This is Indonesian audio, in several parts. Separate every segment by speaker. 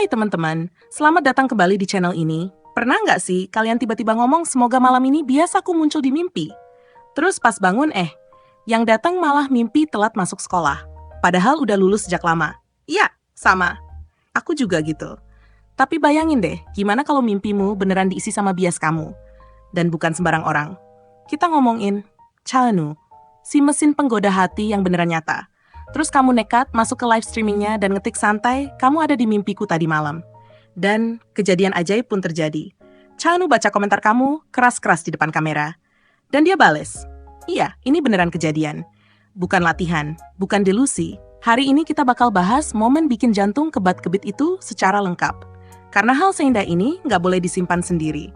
Speaker 1: Hai teman-teman, selamat datang kembali di channel ini. Pernah nggak sih kalian tiba-tiba ngomong semoga malam ini biasaku muncul di mimpi? Terus pas bangun yang datang malah mimpi telat masuk sekolah. Padahal udah lulus sejak lama. Iya, sama. Aku juga gitu. Tapi bayangin deh, gimana kalau mimpimu beneran diisi sama bias kamu? Dan bukan sembarang orang. Kita ngomongin Chaanu, si mesin penggoda hati yang beneran nyata. Terus kamu nekat masuk ke live streamingnya dan ngetik santai, kamu ada di mimpiku tadi malam. Dan kejadian ajaib pun terjadi. Chaanu baca komentar kamu keras-keras di depan kamera. Dan dia bales, iya, ini beneran kejadian. Bukan latihan, bukan delusi. Hari ini kita bakal bahas momen bikin jantung kebat-kebit itu secara lengkap. Karena hal seindah ini nggak boleh disimpan sendiri.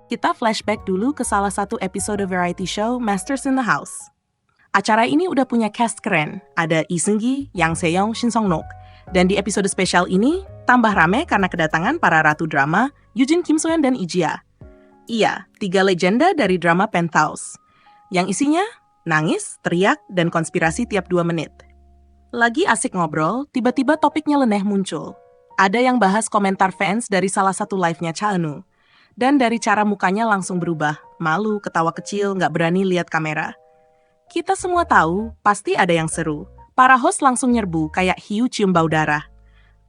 Speaker 1: Kita flashback dulu ke salah satu episode variety show Masters in the House. Acara ini udah punya cast keren, ada Lee Seung-gi, Yang Se-young, Shin Song-nok. Dan di episode spesial ini, tambah rame karena kedatangan para ratu drama, Yoo-jin, Kim So-yeon, dan Lee-ja. Iya, 3 legenda dari drama Penthouse. Yang isinya, nangis, teriak, dan konspirasi tiap 2 menit. Lagi asik ngobrol, tiba-tiba topik nyeleneh muncul. Ada yang bahas komentar fans dari salah satu live-nya Chaanu. Dan dari cara mukanya langsung berubah, malu, ketawa kecil, nggak berani lihat kamera. Kita semua tahu, pasti ada yang seru. Para host langsung nyerbu, kayak hiu cium bau darah.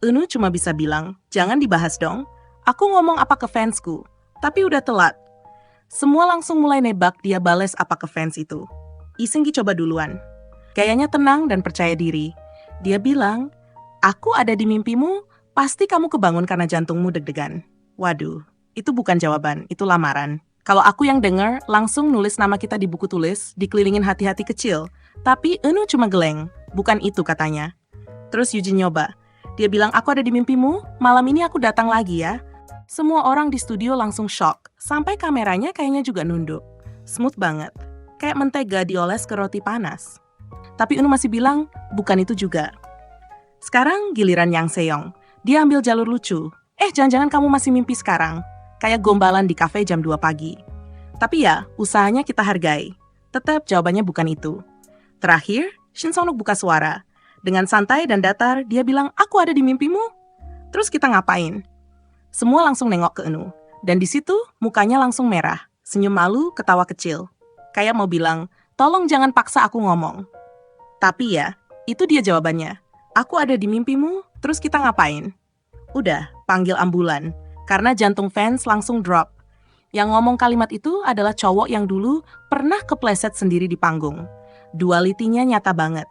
Speaker 1: Eun cuma bisa bilang, jangan dibahas dong. Aku ngomong apa ke fansku, tapi udah telat. Semua langsung mulai nebak dia bales apa ke fans itu. Lee Seung-gi coba duluan. Gayanya tenang dan percaya diri. Dia bilang, aku ada di mimpimu, pasti kamu kebangun karena jantungmu deg-degan. Waduh. Itu bukan jawaban, itu lamaran. Kalau aku yang denger, langsung nulis nama kita di buku tulis, dikelilingin hati-hati kecil. Tapi Eun cuma geleng, bukan itu katanya. Terus Yoo-jin nyoba. Dia bilang, aku ada di mimpimu, malam ini aku datang lagi ya. Semua orang di studio langsung shock, sampai kameranya kayaknya juga nunduk. Smooth banget, kayak mentega dioles ke roti panas. Tapi Eun masih bilang, bukan itu juga. Sekarang giliran Yang Se-young. Dia ambil jalur lucu. Jangan-jangan kamu masih mimpi sekarang. Kayak gombalan di kafe jam 2 pagi. Tapi ya, usahanya kita hargai. Tetap jawabannya bukan itu. Terakhir, Shin Song-nok buka suara. Dengan santai dan datar, dia bilang, aku ada di mimpimu. Terus kita ngapain? Semua langsung nengok ke Eun. Dan di situ, mukanya langsung merah. Senyum malu, ketawa kecil. Kayak mau bilang, tolong jangan paksa aku ngomong. Tapi ya, itu dia jawabannya. Aku ada di mimpimu, terus kita ngapain? Udah, panggil ambulan. Karena jantung fans langsung drop. Yang ngomong kalimat itu adalah cowok yang dulu pernah kepleset sendiri di panggung. Dualitinya nyata banget.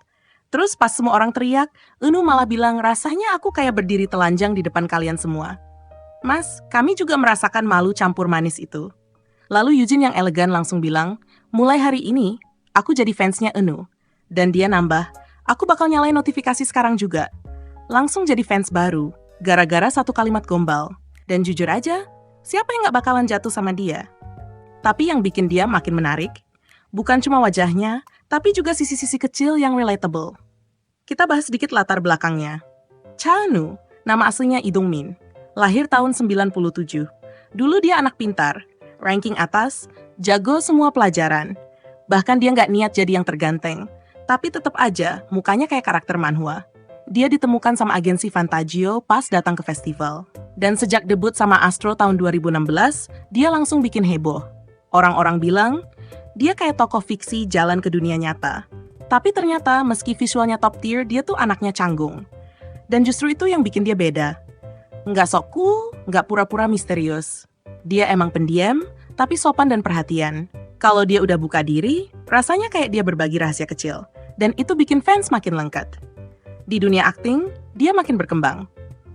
Speaker 1: Terus pas semua orang teriak, Eun malah bilang rasanya aku kayak berdiri telanjang di depan kalian semua. Mas, kami juga merasakan malu campur manis itu. Lalu Yoo-jin yang elegan langsung bilang, mulai hari ini, aku jadi fansnya Eun. Dan dia nambah, aku bakal nyalain notifikasi sekarang juga. Langsung jadi fans baru, gara-gara satu kalimat gombal. Dan jujur aja, siapa yang gak bakalan jatuh sama dia? Tapi yang bikin dia makin menarik, bukan cuma wajahnya, tapi juga sisi-sisi kecil yang relatable. Kita bahas sedikit latar belakangnya. Chaanu, nama aslinya Lee Dong-min, lahir tahun 97. Dulu dia anak pintar, ranking atas, jago semua pelajaran. Bahkan dia gak niat jadi yang terganteng, tapi tetap aja mukanya kayak karakter manhwa. Dia ditemukan sama agensi Fantagio pas datang ke festival. Dan sejak debut sama Astro tahun 2016, dia langsung bikin heboh. Orang-orang bilang, dia kayak tokoh fiksi jalan ke dunia nyata. Tapi ternyata meski visualnya top tier, dia tuh anaknya canggung. Dan justru itu yang bikin dia beda. Nggak sok cool, nggak pura-pura misterius. Dia emang pendiam, tapi sopan dan perhatian. Kalau dia udah buka diri, rasanya kayak dia berbagi rahasia kecil. Dan itu bikin fans makin lengket. Di dunia akting, dia makin berkembang.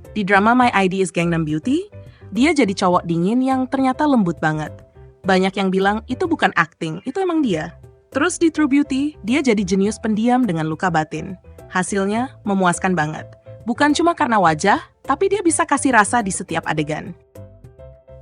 Speaker 1: Di drama My ID is Gangnam Beauty, dia jadi cowok dingin yang ternyata lembut banget. Banyak yang bilang itu bukan akting, itu emang dia. Terus di True Beauty, dia jadi jenius pendiam dengan luka batin. Hasilnya memuaskan banget. Bukan cuma karena wajah, tapi dia bisa kasih rasa di setiap adegan.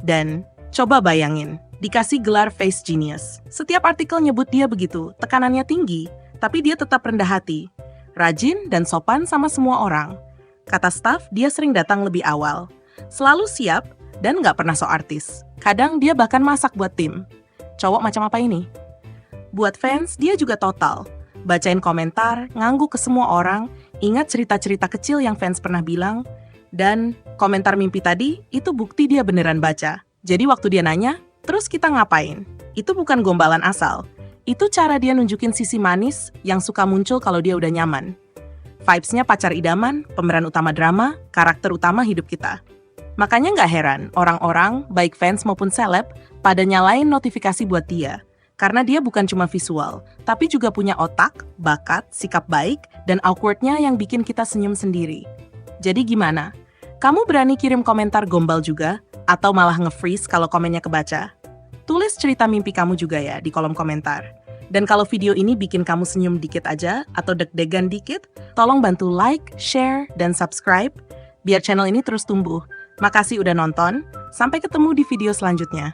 Speaker 1: Dan coba bayangin, dikasih gelar Face Genius. Setiap artikel nyebut dia begitu, tekanannya tinggi, tapi dia tetap rendah hati. Rajin dan sopan sama semua orang. Kata staf, dia sering datang lebih awal. Selalu siap dan nggak pernah so artis. Kadang dia bahkan masak buat tim. Cowok macam apa ini? Buat fans, dia juga total. Bacain komentar, ngangguk ke semua orang, ingat cerita-cerita kecil yang fans pernah bilang, dan komentar mimpi tadi, itu bukti dia beneran baca. Jadi waktu dia nanya, terus kita ngapain? Itu bukan gombalan asal. Itu cara dia nunjukin sisi manis yang suka muncul kalau dia udah nyaman. Vibes-nya pacar idaman, pemeran utama drama, karakter utama hidup kita. Makanya nggak heran, orang-orang, baik fans maupun seleb, pada nyalain notifikasi buat dia. Karena dia bukan cuma visual, tapi juga punya otak, bakat, sikap baik, dan awkward-nya yang bikin kita senyum sendiri. Jadi gimana? Kamu berani kirim komentar gombal juga? Atau malah nge-freeze kalau komennya kebaca? Tulis cerita mimpi kamu juga ya di kolom komentar. Dan kalau video ini bikin kamu senyum dikit aja, atau deg-degan dikit, tolong bantu like, share, dan subscribe, biar channel ini terus tumbuh. Makasih udah nonton, sampai ketemu di video selanjutnya.